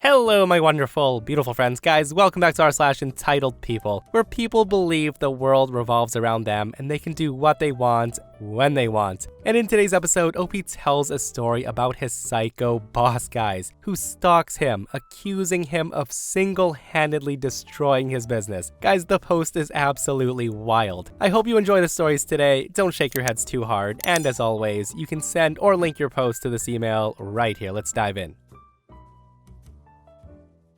Hello, my wonderful, beautiful friends. Guys, welcome back to r/EntitledPeople, where people believe the world revolves around them and they can do what they want, when they want. And in today's episode, OP tells a story about his psycho boss, guys, who stalks him, accusing him of single-handedly destroying his business. Guys, the post is absolutely wild. I hope you enjoy the stories today. Don't shake your heads too hard. And as always, you can send or link your post to this email right here. Let's dive in.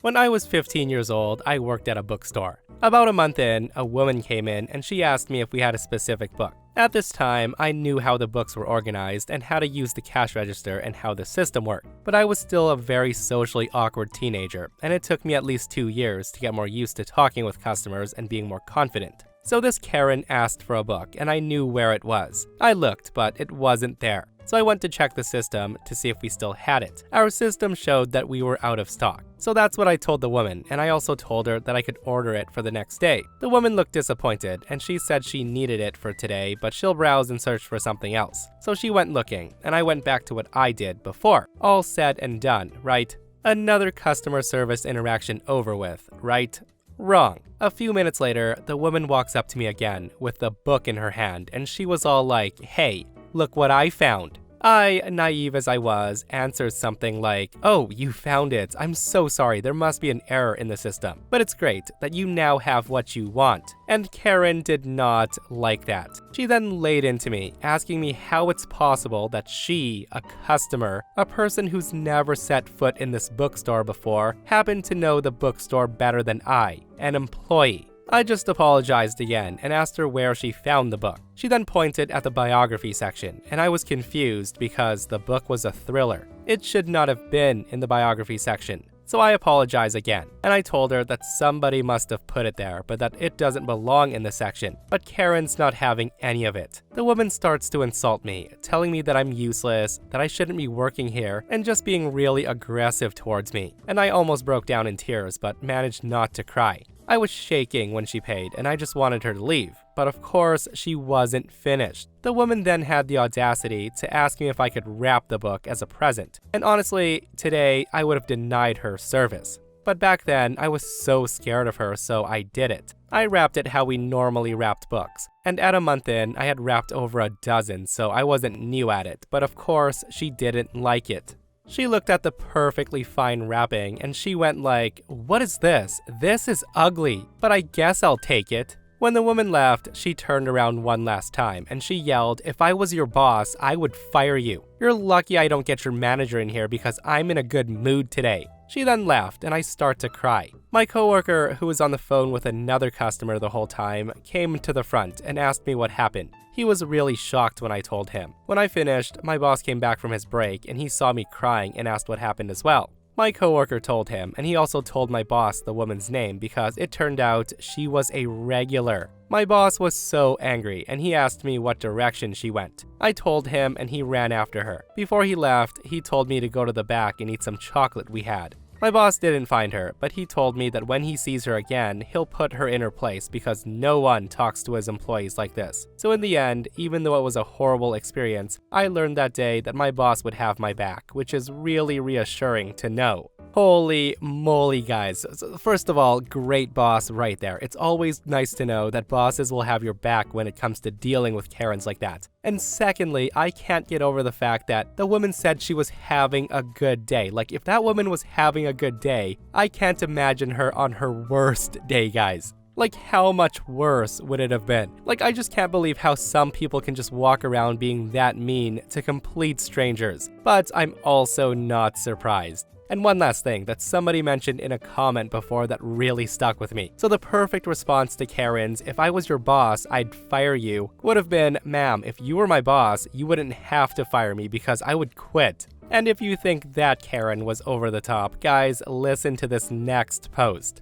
When I was 15 years old, I worked at a bookstore. About a month in, a woman came in and she asked me if we had a specific book. At this time, I knew how the books were organized and how to use the cash register and how the system worked. But I was still a very socially awkward teenager, and it took me at least 2 years to get more used to talking with customers and being more confident. So this Karen asked for a book, and I knew where it was. I looked, but it wasn't there. So I went to check the system to see if we still had it. Our system showed that we were out of stock. So that's what I told the woman, and I also told her that I could order it for the next day. The woman looked disappointed, and she said she needed it for today, but she'll browse and search for something else. So she went looking, and I went back to what I did before. All said and done, right? Another customer service interaction over with, right? Wrong. A few minutes later, the woman walks up to me again with the book in her hand, and she was all like, "Hey, look what I found." I, naive as I was, answered something like, "Oh, you found it. I'm so sorry. There must be an error in the system. But it's great that you now have what you want." And Karen did not like that. She then laid into me, asking me how it's possible that she, a customer, a person who's never set foot in this bookstore before, happened to know the bookstore better than I, an employee. I just apologized again and asked her where she found the book. She then pointed at the biography section, and I was confused because the book was a thriller. It should not have been in the biography section. So I apologized again, and I told her that somebody must have put it there, but that it doesn't belong in the section. But Karen's not having any of it. The woman starts to insult me, telling me that I'm useless, that I shouldn't be working here, and just being really aggressive towards me. And I almost broke down in tears, but managed not to cry. I was shaking when she paid, and I just wanted her to leave. But of course, she wasn't finished. The woman then had the audacity to ask me if I could wrap the book as a present. And honestly, today, I would have denied her service. But back then, I was so scared of her, so I did it. I wrapped it how we normally wrapped books. And at a month in, I had wrapped over a dozen, so I wasn't new at it. But of course, she didn't like it. She looked at the perfectly fine wrapping and she went like, "What is this? This is ugly, but I guess I'll take it." When the woman left, she turned around one last time and she yelled, "If I was your boss, I would fire you. You're lucky I don't get your manager in here because I'm in a good mood today." She then left and I start to cry. My coworker, who was on the phone with another customer the whole time, came to the front and asked me what happened. He was really shocked when I told him. When I finished, my boss came back from his break and he saw me crying and asked what happened as well. My coworker told him, and he also told my boss the woman's name because it turned out she was a regular. My boss was so angry and he asked me what direction she went. I told him and he ran after her. Before he left, he told me to go to the back and eat some chocolate we had. My boss didn't find her, but he told me that when he sees her again, he'll put her in her place because no one talks to his employees like this. So in the end, even though it was a horrible experience, I learned that day that my boss would have my back, which is really reassuring to know. Holy moly, guys. First of all, great boss right there. It's always nice to know that bosses will have your back when it comes to dealing with Karens like that. And secondly, I can't get over the fact that the woman said she was having a good day. Like, if that woman was having a good day, I can't imagine her on her worst day, guys. Like, how much worse would it have been? Like, I just can't believe how some people can just walk around being that mean to complete strangers. But I'm also not surprised. And one last thing that somebody mentioned in a comment before that really stuck with me. So the perfect response to Karen's, "If I was your boss, I'd fire you," would have been, "Ma'am, if you were my boss, you wouldn't have to fire me because I would quit." And if you think that Karen was over the top, guys, listen to this next post.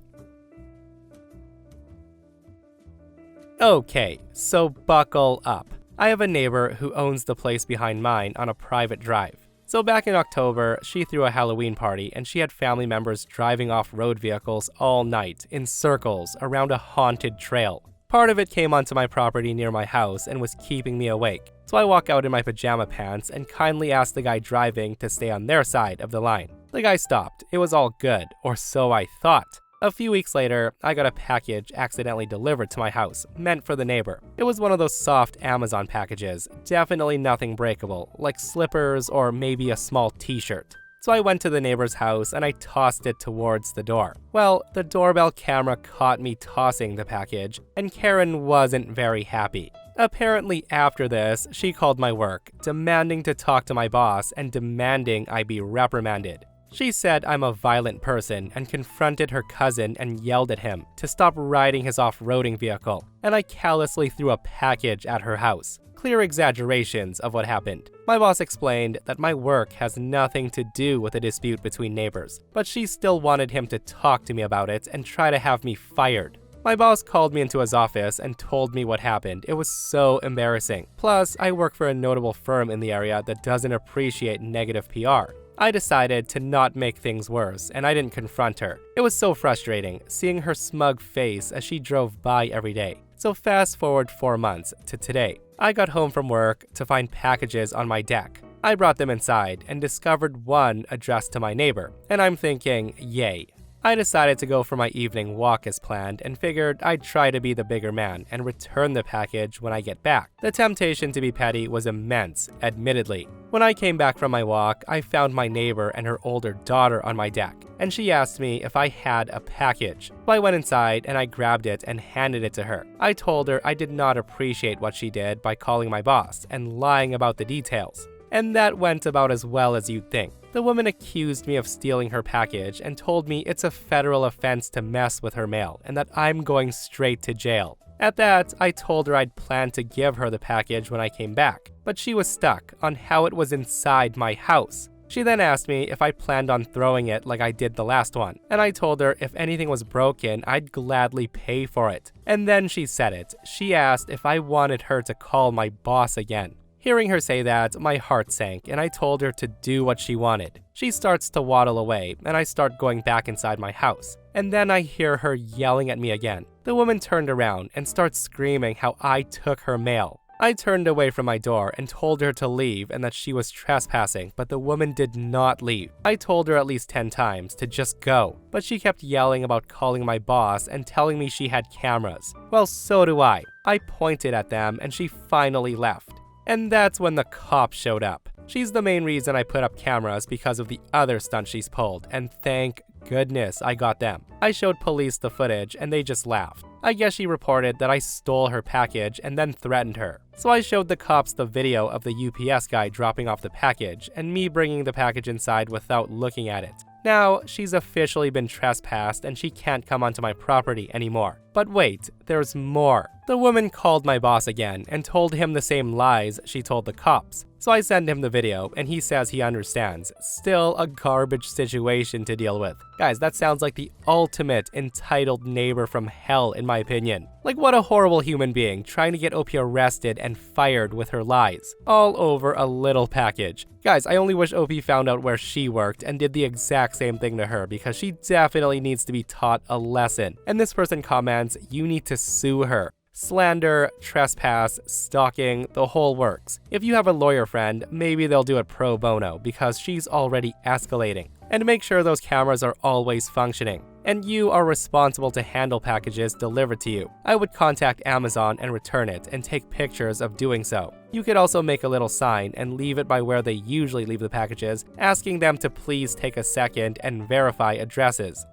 Okay, so buckle up. I have a neighbor who owns the place behind mine on a private drive. So back in October, she threw a Halloween party and she had family members driving off road vehicles all night in circles around a haunted trail. Part of it came onto my property near my house and was keeping me awake. So I walk out in my pajama pants and kindly ask the guy driving to stay on their side of the line. The guy stopped. It was all good, or so I thought. A few weeks later, I got a package accidentally delivered to my house, meant for the neighbor. It was one of those soft Amazon packages, definitely nothing breakable, like slippers or maybe a small t-shirt. So I went to the neighbor's house and I tossed it towards the door. Well, the doorbell camera caught me tossing the package, and Karen wasn't very happy. Apparently after this, she called my work, demanding to talk to my boss and demanding I be reprimanded. She said I'm a violent person and confronted her cousin and yelled at him to stop riding his off-roading vehicle, and I callously threw a package at her house. Clear exaggerations of what happened. My boss explained that my work has nothing to do with a dispute between neighbors, but she still wanted him to talk to me about it and try to have me fired. My boss called me into his office and told me what happened. It was so embarrassing. Plus, I work for a notable firm in the area that doesn't appreciate negative PR. I decided to not make things worse, and I didn't confront her. It was so frustrating, seeing her smug face as she drove by every day. So fast forward 4 months to today. I got home from work to find packages on my deck. I brought them inside and discovered one addressed to my neighbor, and I'm thinking, yay. I decided to go for my evening walk as planned and figured I'd try to be the bigger man and return the package when I get back. The temptation to be petty was immense, admittedly. When I came back from my walk, I found my neighbor and her older daughter on my deck, and she asked me if I had a package. So I went inside and I grabbed it and handed it to her. I told her I did not appreciate what she did by calling my boss and lying about the details. And that went about as well as you'd think. The woman accused me of stealing her package and told me it's a federal offense to mess with her mail and that I'm going straight to jail. At that, I told her I'd planned to give her the package when I came back, but she was stuck on how it was inside my house. She then asked me if I planned on throwing it like I did the last one, and I told her if anything was broken, I'd gladly pay for it. And then she said it. She asked if I wanted her to call my boss again. Hearing her say that, my heart sank, and I told her to do what she wanted. She starts to waddle away, and I start going back inside my house. And then I hear her yelling at me again. The woman turned around and starts screaming how I took her mail. I turned away from my door and told her to leave and that she was trespassing, but the woman did not leave. I told her at least 10 times to just go, but she kept yelling about calling my boss and telling me she had cameras. Well, so do I. I pointed at them and she finally left. And that's when the cop showed up. She's the main reason I put up cameras because of the other stunts she's pulled, and thank goodness I got them. I showed police the footage and they just laughed. I guess she reported that I stole her package and then threatened her. So I showed the cops the video of the UPS guy dropping off the package and me bringing the package inside without looking at it. Now, she's officially been trespassed and she can't come onto my property anymore. But wait, there's more. The woman called my boss again and told him the same lies she told the cops. So I send him the video and he says he understands. Still a garbage situation to deal with. Guys, that sounds like the ultimate entitled neighbor from hell in my opinion. Like what a horrible human being trying to get OP arrested and fired with her lies. All over a little package. Guys, I only wish OP found out where she worked and did the exact same thing to her because she definitely needs to be taught a lesson. And this person comments, you need to sue her. Slander, trespass, stalking, the whole works. If you have a lawyer friend, maybe they'll do it pro bono because she's already escalating. And make sure those cameras are always functioning. And you are responsible to handle packages delivered to you. I would contact Amazon and return it and take pictures of doing so. You could also make a little sign and leave it by where they usually leave the packages, asking them to please take a second and verify addresses.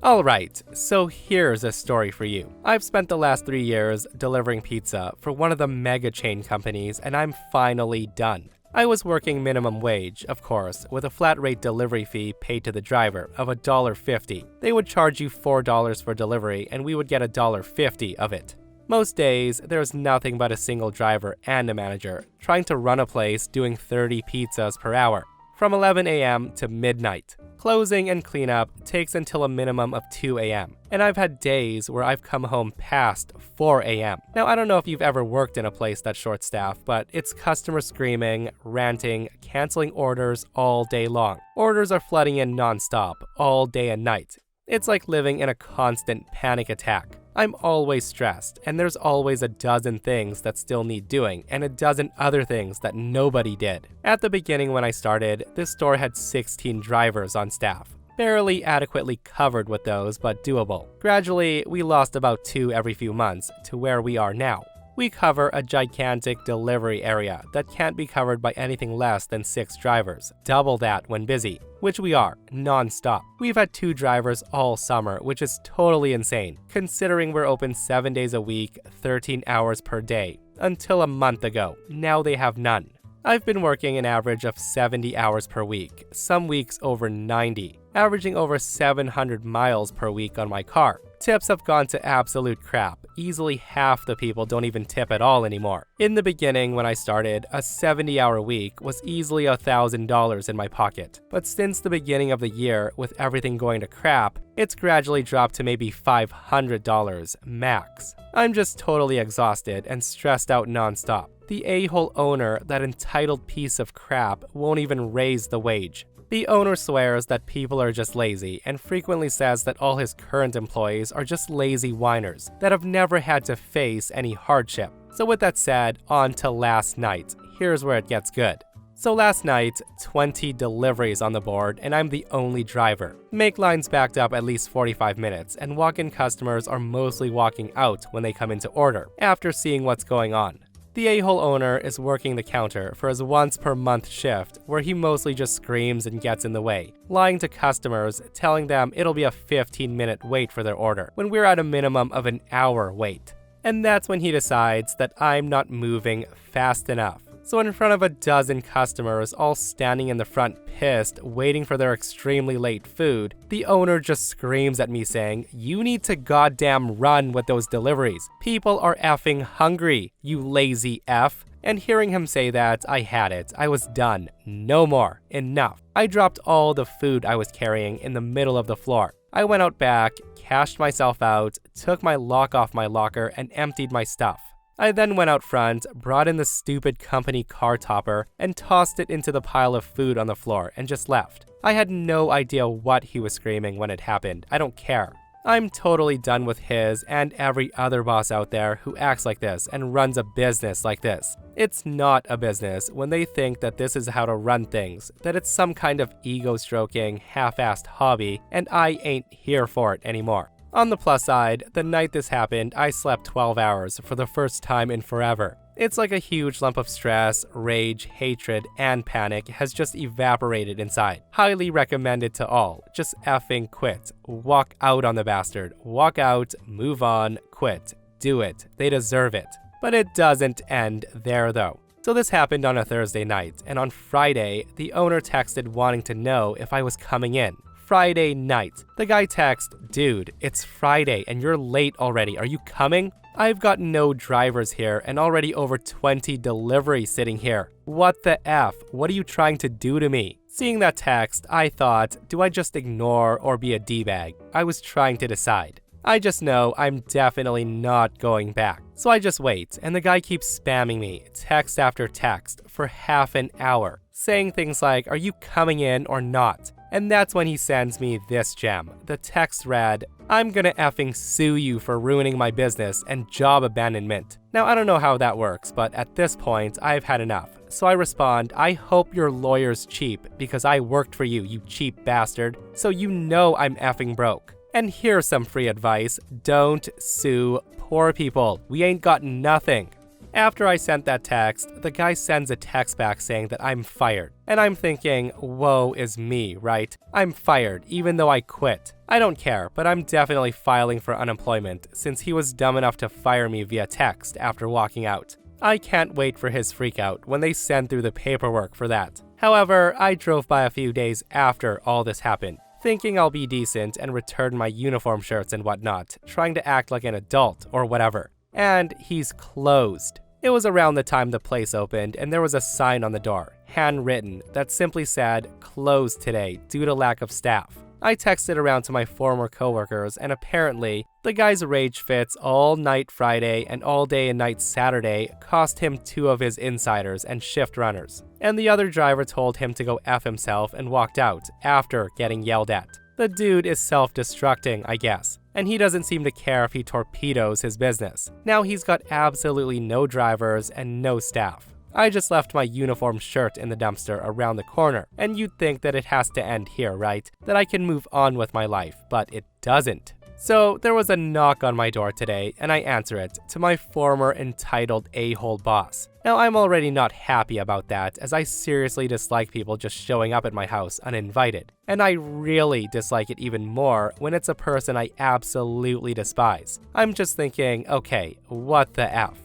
Alright, so here's a story for you. I've spent the last 3 years delivering pizza for one of the mega chain companies and I'm finally done. I was working minimum wage, of course, with a flat rate delivery fee paid to the driver of $1.50. They would charge you $4 for delivery and we would get $1.50 of it. Most days, there's nothing but a single driver and a manager trying to run a place doing 30 pizzas per hour, from 11 a.m. to midnight. Closing and cleanup takes until a minimum of 2 a.m. And I've had days where I've come home past 4 a.m. Now, I don't know if you've ever worked in a place that's short-staffed, but it's customers screaming, ranting, canceling orders all day long. Orders are flooding in non-stop, all day and night. It's like living in a constant panic attack. I'm always stressed, and there's always a dozen things that still need doing, and a dozen other things that nobody did. At the beginning when I started, this store had 16 drivers on staff. Barely adequately covered with those, but doable. Gradually, we lost about 2 every few months to where we are now. We cover a gigantic delivery area that can't be covered by anything less than 6 drivers, double that when busy, which we are, non-stop. We've had 2 drivers all summer, which is totally insane, considering we're open 7 days a week, 13 hours per day. Until a month ago, now they have none. I've been working an average of 70 hours per week, some weeks over 90, averaging over 700 miles per week on my car. Tips have gone to absolute crap. Easily half the people don't even tip at all anymore. In the beginning, when I started, a 70-hour week was easily $1,000 in my pocket. But since the beginning of the year, with everything going to crap, it's gradually dropped to maybe $500 max. I'm just totally exhausted and stressed out nonstop. The a-hole owner, that entitled piece of crap, won't even raise the wage. The owner swears that people are just lazy and frequently says that all his current employees are just lazy whiners that have never had to face any hardship. So with that said, on to last night. Here's where it gets good. So last night, 20 deliveries on the board and I'm the only driver. Make lines backed up at least 45 minutes and walk-in customers are mostly walking out when they come in to order after seeing what's going on. The a-hole owner is working the counter for his once-per-month shift where he mostly just screams and gets in the way, lying to customers, telling them it'll be a 15-minute wait for their order, when we're at a minimum of an hour wait. And that's when he decides that I'm not moving fast enough. So in front of a dozen customers all standing in the front pissed, waiting for their extremely late food, the owner just screams at me saying, "You need to goddamn run with those deliveries. People are effing hungry, you lazy F." And hearing him say that, I had it. I was done. No more. Enough. I dropped all the food I was carrying in the middle of the floor. I went out back, cashed myself out, took my lock off my locker, and emptied my stuff. I then went out front, brought in the stupid company car topper, and tossed it into the pile of food on the floor and just left. I had no idea what he was screaming when it happened. I don't care. I'm totally done with his and every other boss out there who acts like this and runs a business like this. It's not a business when they think that this is how to run things, that it's some kind of ego-stroking, half-assed hobby, and I ain't here for it anymore. On the plus side, the night this happened, I slept 12 hours for the first time in forever. It's like a huge lump of stress, rage, hatred, and panic has just evaporated inside. Highly recommended to all. Just effing quit. Walk out on the bastard. Walk out, move on, quit. Do it. They deserve it. But it doesn't end there though. So this happened on a Thursday night, and on Friday, the owner texted wanting to know if I was coming in. Friday night. The guy texts, "Dude, it's Friday and you're late already. Are you coming? I've got no drivers here and already over 20 deliveries sitting here. What the F? What are you trying to do to me?" Seeing that text, I thought, do I just ignore or be a D-bag? I was trying to decide. I just know I'm definitely not going back. So I just wait, and the guy keeps spamming me, text after text, for half an hour, saying things like, "Are you coming in or not?" And that's when he sends me this gem. The text read, "I'm gonna effing sue you for ruining my business and job abandonment." Now, I don't know how that works, but at this point, I've had enough. So I respond, "I hope your lawyer's cheap because I worked for you, you cheap bastard. So you know I'm effing broke. And here's some free advice. Don't sue poor people. We ain't got nothing." After I sent that text, the guy sends a text back saying that I'm fired. And I'm thinking, woe is me, right? I'm fired, even though I quit. I don't care, but I'm definitely filing for unemployment since he was dumb enough to fire me via text after walking out. I can't wait for his freakout when they send through the paperwork for that. However, I drove by a few days after all this happened, thinking I'll be decent and return my uniform shirts and whatnot, trying to act like an adult or whatever. And he's closed. It was around the time the place opened and there was a sign on the door, handwritten, that simply said, "Closed today due to lack of staff." I texted around to my former coworkers and apparently, the guy's rage fits all night Friday and all day and night Saturday cost him 2 of his insiders and shift runners. And the other driver told him to go F himself and walked out after getting yelled at. The dude is self-destructing, I guess, and he doesn't seem to care if he torpedoes his business. Now he's got absolutely no drivers and no staff. I just left my uniform shirt in the dumpster around the corner, and you'd think that it has to end here, right? That I can move on with my life, but it doesn't. So there was a knock on my door today, and I answer it to my former entitled a-hole boss. Now I'm already not happy about that, as I seriously dislike people just showing up at my house uninvited. And I really dislike it even more when it's a person I absolutely despise. I'm just thinking, okay, what the F?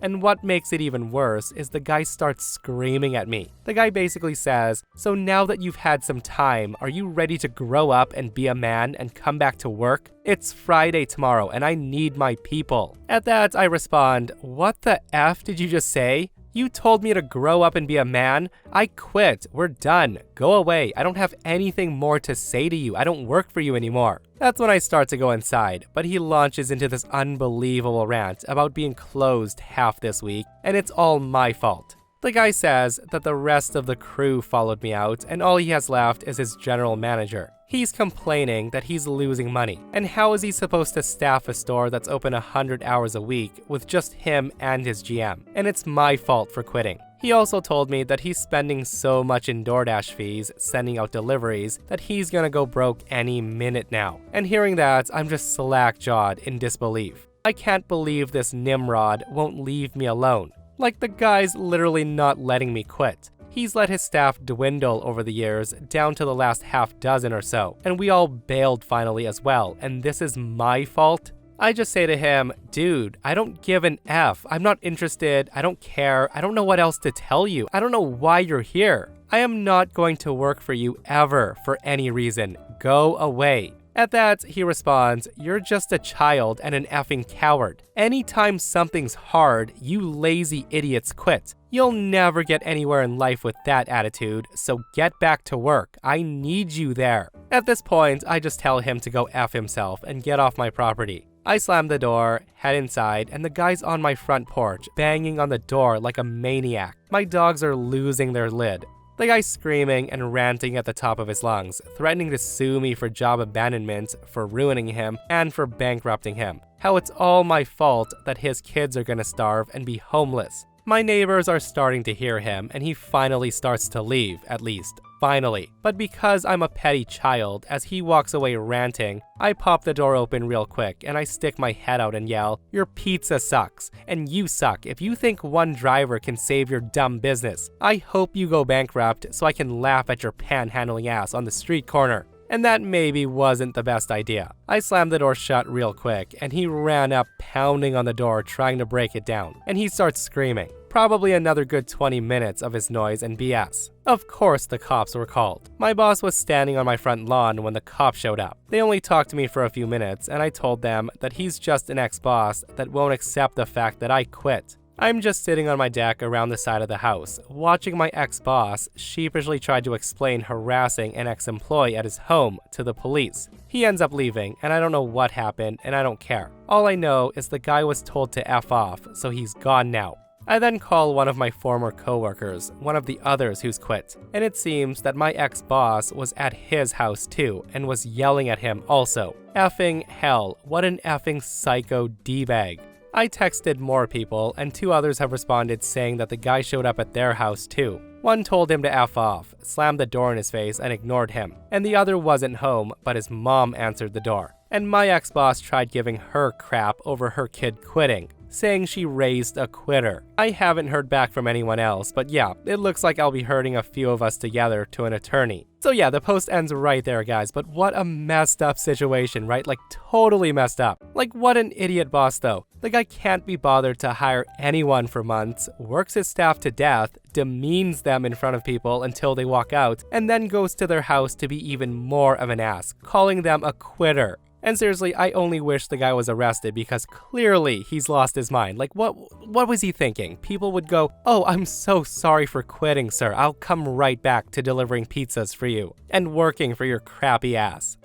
And what makes it even worse is the guy starts screaming at me. The guy basically says, "So now that you've had some time, are you ready to grow up and be a man and come back to work? It's Friday tomorrow and I need my people." At that, I respond, "What the F did you just say? You told me to grow up and be a man? I quit. We're done. Go away. I don't have anything more to say to you. I don't work for you anymore." That's when I start to go inside, but he launches into this unbelievable rant about being closed half this week, and it's all my fault. The guy says that the rest of the crew followed me out, and all he has left is his general manager. He's complaining that he's losing money, and how is he supposed to staff a store that's open 100 hours a week with just him and his GM? And it's my fault for quitting. He also told me that he's spending so much in DoorDash fees sending out deliveries that he's gonna go broke any minute now. And hearing that, I'm just slack-jawed in disbelief. I can't believe this Nimrod won't leave me alone. Like, the guy's literally not letting me quit. He's let his staff dwindle over the years down to the last half dozen or so, and we all bailed finally as well, and this is my fault? I just say to him, "Dude, I don't give an F. I'm not interested. I don't care. I don't know what else to tell you. I don't know why you're here. I am not going to work for you ever for any reason. Go away." At that, he responds, "You're just a child and an effing coward. Anytime something's hard, you lazy idiots quit. You'll never get anywhere in life with that attitude, so get back to work. I need you there." At this point, I just tell him to go F himself and get off my property. I slam the door, head inside, and the guy's on my front porch, banging on the door like a maniac. My dogs are losing their lid. The guy's screaming and ranting at the top of his lungs, threatening to sue me for job abandonment, for ruining him, and for bankrupting him. How it's all my fault that his kids are gonna starve and be homeless. My neighbors are starting to hear him, and he finally starts to leave, at least. Finally. But because I'm a petty child, as he walks away ranting, I pop the door open real quick and I stick my head out and yell, "Your pizza sucks, and you suck if you think one driver can save your dumb business. I hope you go bankrupt so I can laugh at your panhandling ass on the street corner." And that maybe wasn't the best idea. I slammed the door shut real quick, and he ran up pounding on the door trying to break it down, and he starts screaming. Probably another good 20 minutes of his noise and BS. Of course the cops were called. My boss was standing on my front lawn when the cops showed up. They only talked to me for a few minutes, and I told them that he's just an ex-boss that won't accept the fact that I quit. I'm just sitting on my deck around the side of the house, watching my ex-boss sheepishly try to explain harassing an ex-employee at his home to the police. He ends up leaving, and I don't know what happened, and I don't care. All I know is the guy was told to F off, so he's gone now. I then call one of my former coworkers, one of the others who's quit, and it seems that my ex-boss was at his house too, and was yelling at him also. Effing hell, what an effing psycho D-bag. I texted more people, and 2 others have responded saying that the guy showed up at their house too. One told him to F off, slammed the door in his face, and ignored him. And the other wasn't home, but his mom answered the door. And my ex-boss tried giving her crap over her kid quitting, saying she raised a quitter. I haven't heard back from anyone else, but yeah, it looks like I'll be herding a few of us together to an attorney. So yeah, the post ends right there, guys, but what a messed up situation, right? Like, totally messed up. Like, what an idiot boss, though. The guy can't be bothered to hire anyone for months, works his staff to death, demeans them in front of people until they walk out, and then goes to their house to be even more of an ass, calling them a quitter. And seriously, I only wish the guy was arrested because clearly he's lost his mind. Like, what was he thinking? People would go, "Oh, I'm so sorry for quitting, sir. I'll come right back to delivering pizzas for you and working for your crappy ass."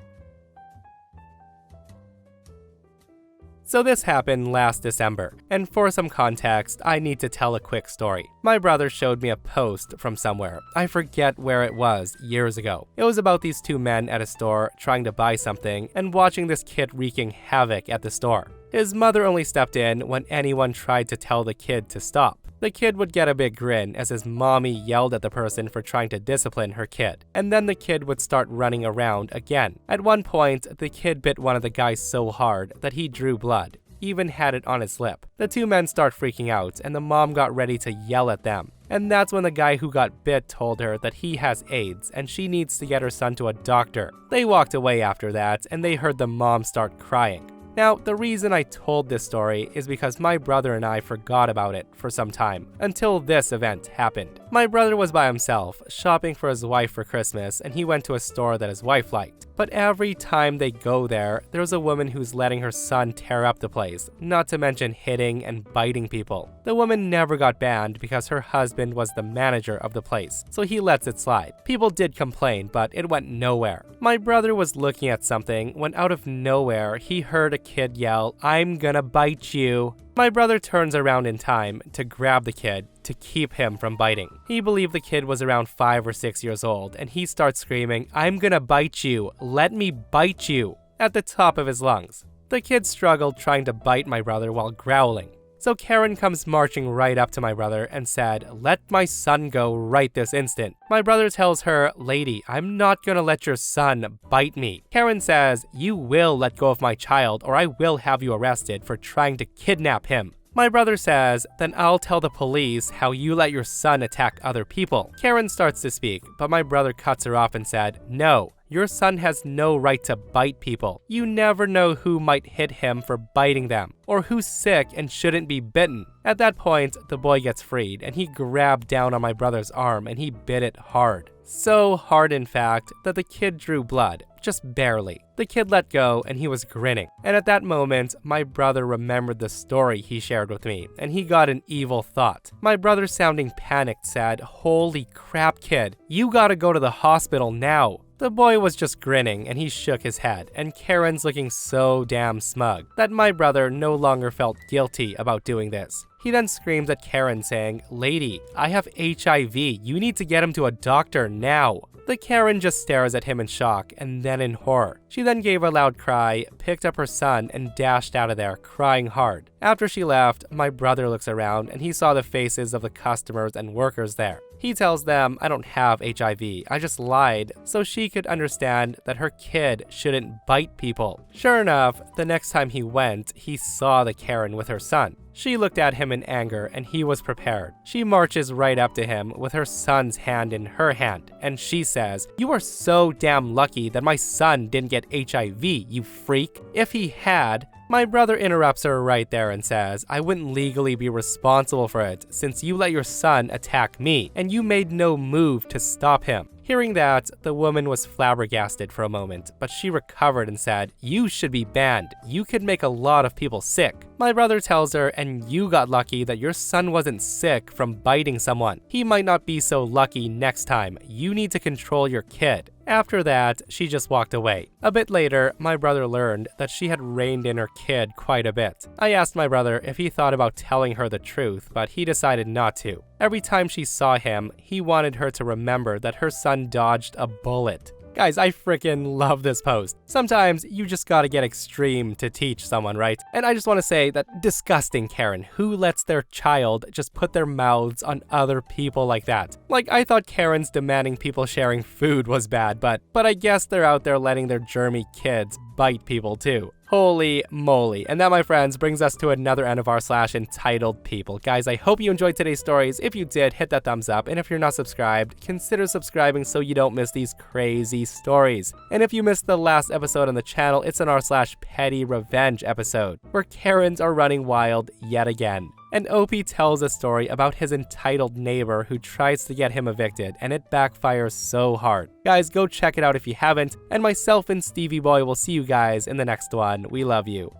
So this happened last December, and for some context, I need to tell a quick story. My brother showed me a post from somewhere. I forget where it was years ago. It was about these two men at a store trying to buy something and watching this kid wreaking havoc at the store. His mother only stepped in when anyone tried to tell the kid to stop. The kid would get a big grin as his mommy yelled at the person for trying to discipline her kid, and then the kid would start running around again. At one point, the kid bit one of the guys so hard that he drew blood, even had it on his lip. The two men start freaking out, and the mom got ready to yell at them. And that's when the guy who got bit told her that he has AIDS and she needs to get her son to a doctor. They walked away after that, and they heard the mom start crying. Now, the reason I told this story is because my brother and I forgot about it for some time, until this event happened. My brother was by himself, shopping for his wife for Christmas, and he went to a store that his wife liked. But every time they go there, there's a woman who's letting her son tear up the place, not to mention hitting and biting people. The woman never got banned because her husband was the manager of the place, so he lets it slide. People did complain, but it went nowhere. My brother was looking at something when out of nowhere, he heard a kid yell, "I'm gonna bite you." My brother turns around in time to grab the kid to keep him from biting. He believed the kid was around 5 or 6 years old, and he starts screaming, "I'm gonna bite you, let me bite you," at the top of his lungs. The kid struggled trying to bite my brother while growling. So Karen comes marching right up to my brother and said, "Let my son go right this instant." My brother tells her, "Lady, I'm not gonna let your son bite me." Karen says, "You will let go of my child or I will have you arrested for trying to kidnap him." My brother says, "Then I'll tell the police how you let your son attack other people." Karen starts to speak, but my brother cuts her off and said, "No. Your son has no right to bite people. You never know who might hit him for biting them, or who's sick and shouldn't be bitten." At that point, the boy gets freed, and he grabbed down on my brother's arm and he bit it hard. So hard, in fact, that the kid drew blood, just barely. The kid let go and he was grinning. And at that moment, my brother remembered the story he shared with me, and he got an evil thought. My brother, sounding panicked, said, "Holy crap, kid, you gotta go to the hospital now." The boy was just grinning and he shook his head, and Karen's looking so damn smug that my brother no longer felt guilty about doing this. He then screams at Karen saying, "Lady, I have HIV, you need to get him to a doctor now." The Karen just stares at him in shock and then in horror. She then gave a loud cry, picked up her son, and dashed out of there, crying hard. After she left, my brother looks around and he saw the faces of the customers and workers there. He tells them, "I don't have HIV, I just lied so she could understand that her kid shouldn't bite people." Sure enough, the next time he went, he saw the Karen with her son. She looked at him in anger and he was prepared. She marches right up to him with her son's hand in her hand, and she says, "You are so damn lucky that my son didn't get HIV, you freak. If he had..." My brother interrupts her right there and says, "I wouldn't legally be responsible for it since you let your son attack me and you made no move to stop him." Hearing that, the woman was flabbergasted for a moment, but she recovered and said, "You should be banned. You could make a lot of people sick." My brother tells her, "And you got lucky that your son wasn't sick from biting someone. He might not be so lucky next time. You need to control your kid." After that, she just walked away. A bit later, my brother learned that she had reined in her kid quite a bit. I asked my brother if he thought about telling her the truth, but he decided not to. Every time she saw him, he wanted her to remember that her son dodged a bullet. Guys, I freaking love this post. Sometimes you just gotta get extreme to teach someone, right? And I just want to say that disgusting Karen, who lets their child just put their mouths on other people like that? Like, I thought Karens demanding people sharing food was bad, but I guess they're out there letting their germy kids bite people too. Holy moly. And that, my friends, brings us to another end of r/EntitledPeople. Guys, I hope you enjoyed today's stories. If you did, hit that thumbs up. And if you're not subscribed, consider subscribing so you don't miss these crazy stories. And if you missed the last episode on the channel, it's an r/petty revenge episode, where Karens are running wild yet again. And OP tells a story about his entitled neighbor who tries to get him evicted, and it backfires so hard. Guys, go check it out if you haven't, and myself and Stevie Boy will see you guys in the next one. We love you.